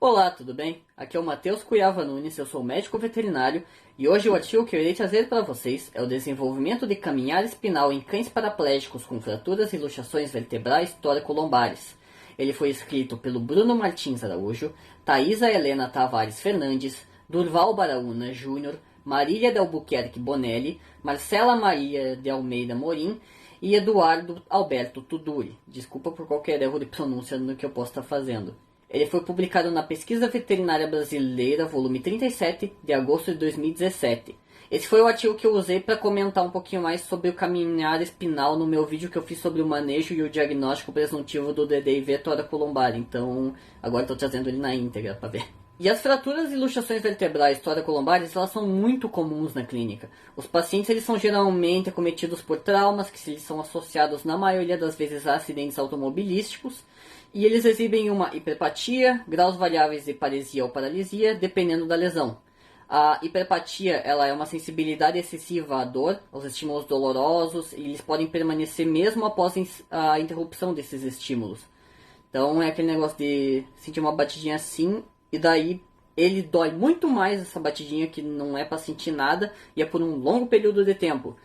Olá, tudo bem? Aqui é o Matheus Cuyava Nunes, eu sou médico veterinário e hoje o artigo que eu irei trazer para vocês é o desenvolvimento de caminhar espinal em cães paraplégicos com fraturas e luxações vertebrais tóraco-lombares. Ele foi escrito pelo Bruno Martins Araújo, Thaisa Helena Tavares Fernandes, Durval Baraúna Júnior, Marília de Albuquerque Bonelli, Marcela Maria de Almeida Morim e Eduardo Alberto Tuduri. Desculpa por qualquer erro de pronúncia no que eu posso estar fazendo. Ele foi publicado na Pesquisa Veterinária Brasileira, volume 37, de agosto de 2017. Esse foi o artigo que eu usei para comentar um pouquinho mais sobre o caminhar espinal no meu vídeo que eu fiz sobre o manejo e o diagnóstico presuntivo do DDIV tóraco-lombar. Então, agora estou trazendo ele na íntegra para ver. E as fraturas e luxações vertebrais tóraco-lombares, elas são muito comuns na clínica. Os pacientes eles são geralmente acometidos por traumas que eles são associados na maioria das vezes a acidentes automobilísticos. E eles exibem uma hiperpatia, graus variáveis de paresia ou paralisia, dependendo da lesão. A hiperpatia ela é uma sensibilidade excessiva à dor, aos estímulos dolorosos, e eles podem permanecer mesmo após a interrupção desses estímulos. Então é aquele negócio de sentir uma batidinha assim, e daí ele dói muito mais essa batidinha que não é para sentir nada, e é por um longo período de tempo.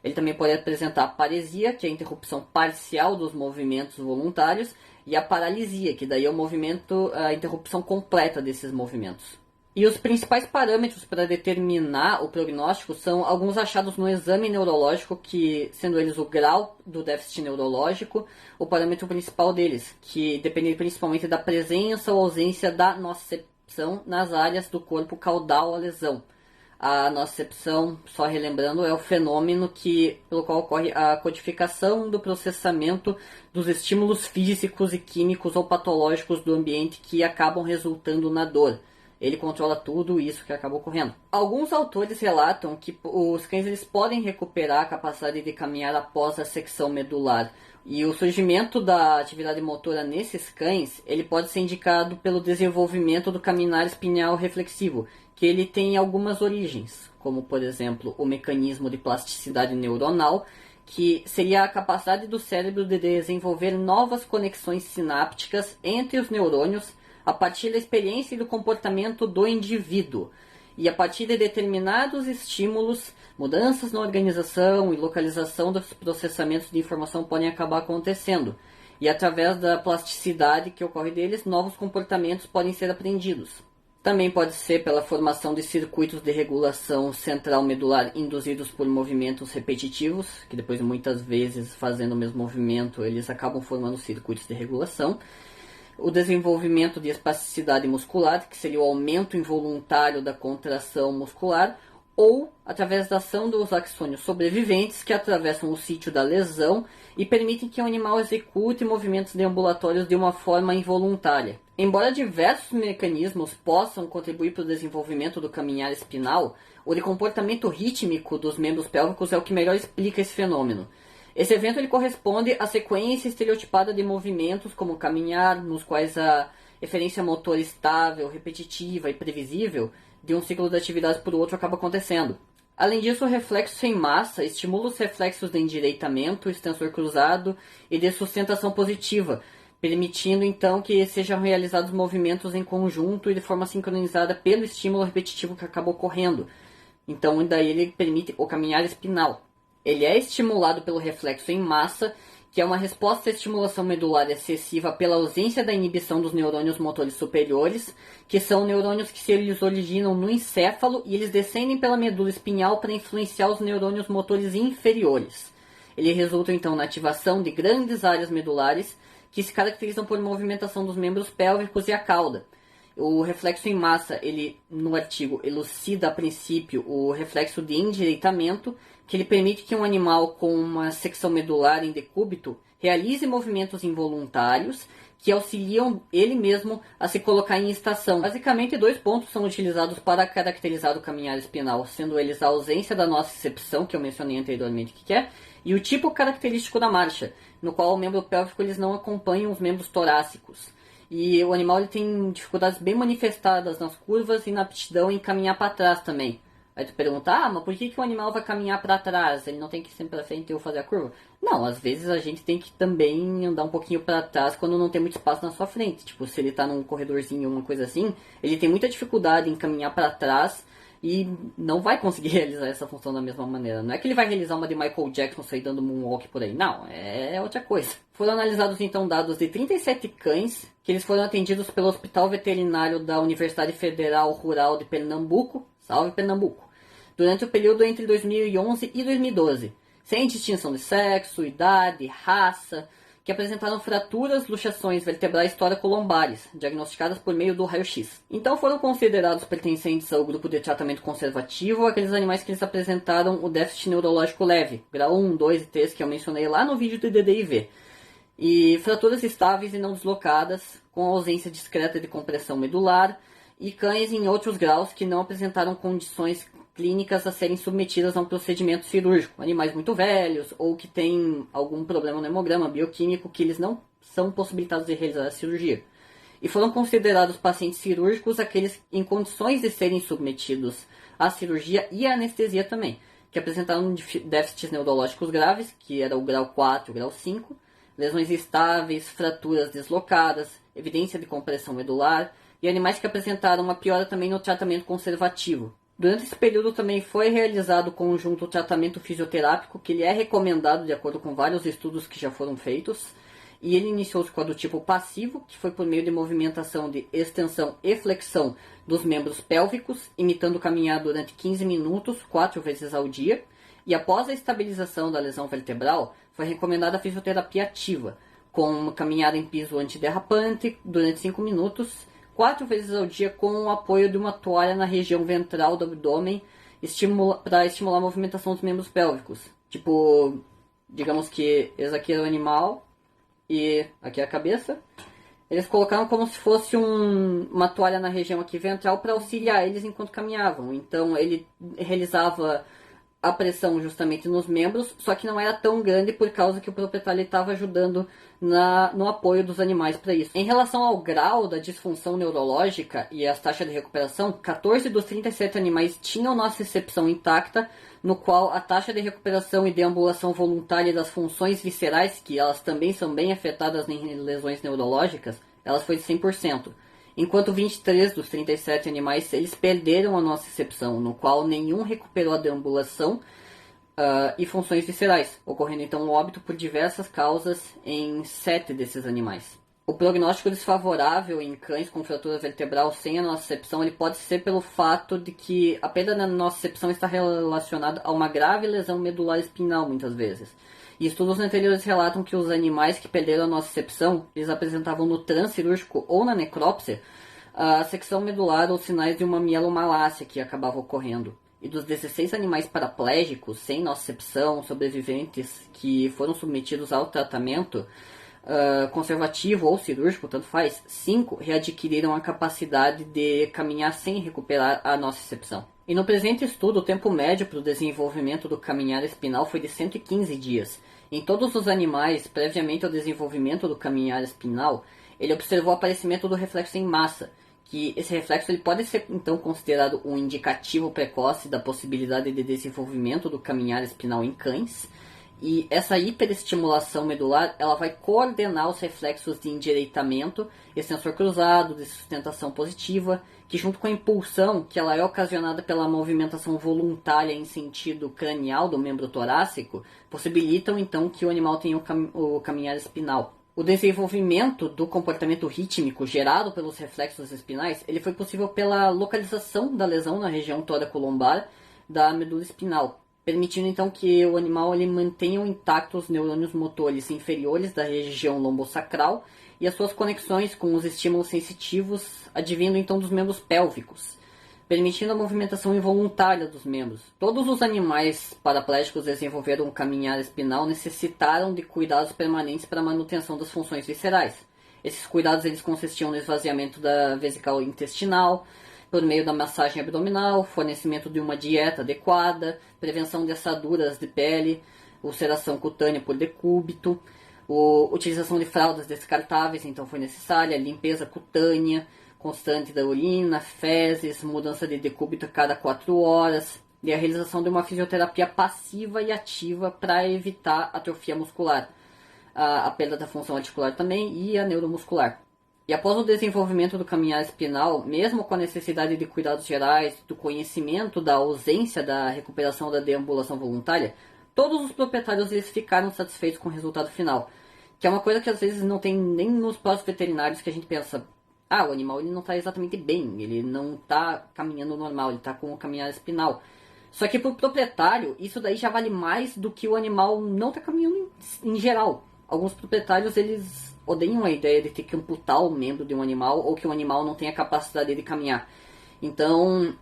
Ele também pode apresentar a paresia, que é a interrupção parcial dos movimentos voluntários, e a paralisia, que daí é o movimento, a interrupção completa desses movimentos. E os principais parâmetros para determinar o prognóstico são alguns achados no exame neurológico, que sendo eles o grau do déficit neurológico, o parâmetro principal deles, que depende principalmente da presença ou ausência da nocicepção nas áreas do corpo caudal à lesão. A nocicepção, só relembrando, é o fenômeno pelo qual ocorre a codificação do processamento dos estímulos físicos e químicos ou patológicos do ambiente que acabam resultando na dor. Ele controla tudo isso que acaba ocorrendo. Alguns autores relatam que os cães eles podem recuperar a capacidade de caminhar após a secção medular. E o surgimento da atividade motora nesses cães, ele pode ser indicado pelo desenvolvimento do caminhar espinhal reflexivo, que ele tem algumas origens, como por exemplo o mecanismo de plasticidade neuronal, que seria a capacidade do cérebro de desenvolver novas conexões sinápticas entre os neurônios a partir da experiência e do comportamento do indivíduo. E a partir de determinados estímulos, mudanças na organização e localização dos processamentos de informação podem acabar acontecendo. E através da plasticidade que ocorre deles, novos comportamentos podem ser aprendidos. Também pode ser pela formação de circuitos de regulação central medular induzidos por movimentos repetitivos, que depois muitas vezes fazendo o mesmo movimento eles acabam formando circuitos de regulação. O desenvolvimento de espasticidade muscular, que seria o aumento involuntário da contração muscular, ou através da ação dos axônios sobreviventes que atravessam o sítio da lesão e permitem que o animal execute movimentos deambulatórios de uma forma involuntária. Embora diversos mecanismos possam contribuir para o desenvolvimento do caminhar espinal, o de comportamento rítmico dos membros pélvicos é o que melhor explica esse fenômeno. Esse evento ele corresponde à sequência estereotipada de movimentos como caminhar, nos quais a referência motora estável, repetitiva e previsível de um ciclo de atividades para o outro acaba acontecendo. Além disso, o reflexo sem massa estimula os reflexos de endireitamento, extensor cruzado e de sustentação positiva, permitindo então que sejam realizados movimentos em conjunto e de forma sincronizada pelo estímulo repetitivo que acaba ocorrendo. Então, daí ele permite o caminhar espinal. Ele é estimulado pelo reflexo em massa, que é uma resposta à estimulação medular excessiva pela ausência da inibição dos neurônios motores superiores, que são neurônios que eles originam no encéfalo e eles descendem pela medula espinhal para influenciar os neurônios motores inferiores. Ele resulta então na ativação de grandes áreas medulares que se caracterizam por movimentação dos membros pélvicos e a cauda. O reflexo em massa, ele no artigo elucida a princípio o reflexo de endireitamento, que ele permite que um animal com uma secção medular em decúbito realize movimentos involuntários que auxiliam ele mesmo a se colocar em estação. Basicamente, dois pontos são utilizados para caracterizar o caminhar espinal, sendo eles a ausência da nocicepção, que eu mencionei anteriormente que é, e o tipo característico da marcha, no qual o membro pélvico eles não acompanham os membros torácicos. E o animal ele tem dificuldades bem manifestadas nas curvas e na aptidão em caminhar para trás também. Aí tu pergunta, mas por que o animal vai caminhar para trás? Ele não tem que ir sempre para frente ou fazer a curva? Não, às vezes a gente tem que também andar um pouquinho para trás quando não tem muito espaço na sua frente. Tipo, se ele tá num corredorzinho ou uma coisa assim, ele tem muita dificuldade em caminhar para trás e não vai conseguir realizar essa função da mesma maneira. Não é que ele vai realizar uma de Michael Jackson sair dando moonwalk por aí. Não, é outra coisa. Foram analisados então dados de 37 cães, que eles foram atendidos pelo Hospital Veterinário da Universidade Federal Rural de Pernambuco, salve Pernambuco, durante o período entre 2011 e 2012, sem distinção de sexo, idade, raça, que apresentaram fraturas, luxações vertebrais toracolombares, diagnosticadas por meio do raio-x. Então foram considerados pertencentes ao grupo de tratamento conservativo aqueles animais que eles apresentaram o déficit neurológico leve, grau 1, 2 e 3, que eu mencionei lá no vídeo do DDIV. E fraturas estáveis e não deslocadas, com ausência discreta de compressão medular, e cães em outros graus que não apresentaram condições clínicas a serem submetidas a um procedimento cirúrgico. Animais muito velhos ou que têm algum problema no hemograma bioquímico que eles não são possibilitados de realizar a cirurgia. E foram considerados pacientes cirúrgicos aqueles em condições de serem submetidos à cirurgia e à anestesia também, que apresentaram déficits neurológicos graves, que era o grau 4 e o grau 5, lesões estáveis, fraturas deslocadas, evidência de compressão medular, e animais que apresentaram uma piora também no tratamento conservativo. Durante esse período também foi realizado o conjunto tratamento fisioterápico, que ele é recomendado de acordo com vários estudos que já foram feitos, e ele iniciou-se com a do tipo passivo, que foi por meio de movimentação de extensão e flexão dos membros pélvicos, imitando caminhar durante 15 minutos, 4 vezes ao dia, e após a estabilização da lesão vertebral, foi recomendada a fisioterapia ativa, com caminhada em piso antiderrapante durante 5 minutos, 4 vezes ao dia com o apoio de uma toalha na região ventral do abdômen para estimular a movimentação dos membros pélvicos. Tipo, digamos que esse aqui é o animal e aqui é a cabeça. Eles colocaram como se fosse uma toalha na região aqui ventral para auxiliar eles enquanto caminhavam. Então ele realizava a pressão justamente nos membros, só que não era tão grande por causa que o proprietário estava ajudando no apoio dos animais para isso. Em relação ao grau da disfunção neurológica e as taxas de recuperação, 14 dos 37 animais tinham nocicepção intacta, no qual a taxa de recuperação e deambulação voluntária das funções viscerais, que elas também são bem afetadas em lesões neurológicas, elas foi de 100%. Enquanto 23 dos 37 animais eles perderam a nocicepção, no qual nenhum recuperou a deambulação e funções viscerais, ocorrendo então o óbito por diversas causas em 7 desses animais. O prognóstico desfavorável em cães com fratura vertebral sem a nocicepção ele pode ser pelo fato de que a perda da nocicepção está relacionada a uma grave lesão medular espinhal muitas vezes. E estudos anteriores relatam que os animais que perderam a nocicepção, eles apresentavam no transcirúrgico ou na necrópsia a secção medular ou sinais de uma mielomalácia que acabava ocorrendo. E dos 16 animais paraplégicos sem nocicepção, sobreviventes que foram submetidos ao tratamento conservativo ou cirúrgico, tanto faz, 5 readquiriram a capacidade de caminhar sem recuperar a nocicepção. E no presente estudo, o tempo médio para o desenvolvimento do caminhar espinal foi de 115 dias. Em todos os animais, previamente ao desenvolvimento do caminhar espinal, ele observou o aparecimento do reflexo em massa, que esse reflexo ele pode ser então considerado um indicativo precoce da possibilidade de desenvolvimento do caminhar espinal em cães. E essa hiperestimulação medular, ela vai coordenar os reflexos de endireitamento, extensor cruzado, de sustentação positiva, que junto com a impulsão, que ela é ocasionada pela movimentação voluntária em sentido cranial do membro torácico, possibilitam então que o animal tenha o caminhar espinal. O desenvolvimento do comportamento rítmico gerado pelos reflexos espinais, ele foi possível pela localização da lesão na região toracolombar da medula espinal, permitindo então que o animal ele mantenha intactos os neurônios motores inferiores da região lombosacral e as suas conexões com os estímulos sensitivos advindo então dos membros pélvicos, permitindo a movimentação involuntária dos membros. Todos os animais paraplégicos desenvolveram um caminhar espinal necessitaram de cuidados permanentes para a manutenção das funções viscerais. Esses cuidados eles consistiam no esvaziamento da vesical intestinal, por meio da massagem abdominal, fornecimento de uma dieta adequada, prevenção de assaduras de pele, ulceração cutânea por decúbito, utilização de fraldas descartáveis, então foi necessária, limpeza cutânea constante da urina, fezes, mudança de decúbito a cada 4 horas, e a realização de uma fisioterapia passiva e ativa para evitar atrofia muscular, a perda da função articular também e a neuromuscular. E após o desenvolvimento do caminhar espinal, mesmo com a necessidade de cuidados gerais, do conhecimento da ausência da recuperação da deambulação voluntária, todos os proprietários eles ficaram satisfeitos com o resultado final. Que é uma coisa que às vezes não tem nem nos próprios veterinários, que a gente pensa, o animal ele não está exatamente bem, ele não está caminhando normal, ele está com o caminhar espinal. Só que para o proprietário, isso daí já vale mais do que o animal não está caminhando em geral. Alguns proprietários eles odeiam a ideia de ter que amputar o membro de um animal ou que o animal não tenha capacidade de caminhar. Então,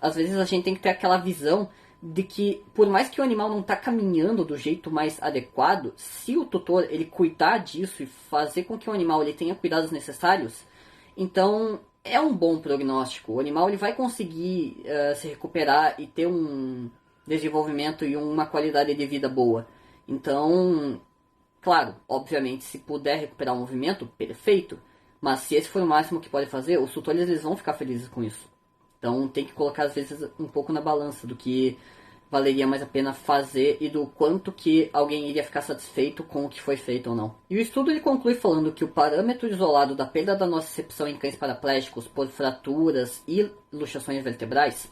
às vezes a gente tem que ter aquela visão de que, por mais que o animal não está caminhando do jeito mais adequado, se o tutor ele cuidar disso e fazer com que o animal ele tenha cuidados necessários, então é um bom prognóstico. O animal ele vai conseguir se recuperar e ter um desenvolvimento e uma qualidade de vida boa. Então, claro, obviamente, se puder recuperar o movimento, perfeito. Mas se esse for o máximo que pode fazer, os tutores eles vão ficar felizes com isso. Então tem que colocar às vezes um pouco na balança do que valeria mais a pena fazer e do quanto que alguém iria ficar satisfeito com o que foi feito ou não. E o estudo ele conclui falando que o parâmetro isolado da perda da nocicepção em cães paraplégicos por fraturas e luxações vertebrais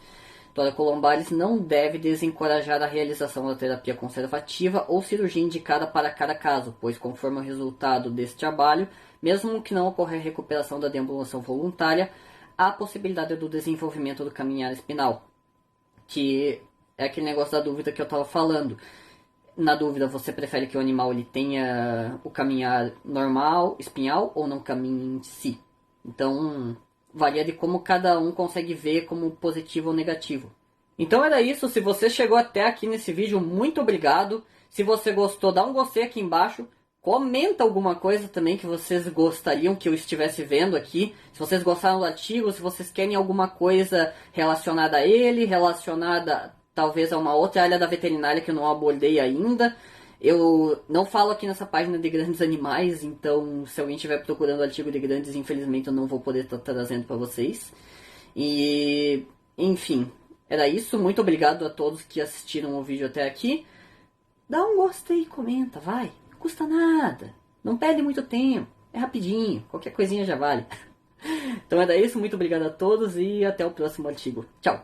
toracolombares não deve desencorajar a realização da terapia conservativa ou cirurgia indicada para cada caso, pois conforme o resultado desse trabalho, mesmo que não ocorra a recuperação da deambulação voluntária, há a possibilidade do desenvolvimento do caminhar espinal, que é aquele negócio da dúvida que eu estava falando. Na dúvida, você prefere que o animal ele tenha o caminhar normal, espinhal, ou não caminhe em si? Então, varia de como cada um consegue ver como positivo ou negativo. Então era isso, se você chegou até aqui nesse vídeo, muito obrigado. Se você gostou, dá um gostei aqui embaixo. Comenta alguma coisa também que vocês gostariam que eu estivesse vendo aqui. Se vocês gostaram do artigo, se vocês querem alguma coisa relacionada a ele, relacionada talvez a uma outra área da veterinária que eu não abordei ainda. Eu não falo aqui nessa página de grandes animais, então se alguém estiver procurando artigo de grandes, infelizmente eu não vou poder estar trazendo para vocês. E, enfim, era isso. Muito obrigado a todos que assistiram o vídeo até aqui. Dá um gostei, comenta, vai. Não custa nada. Não perde muito tempo. É rapidinho. Qualquer coisinha já vale. Então era isso. Muito obrigado a todos e até o próximo artigo. Tchau.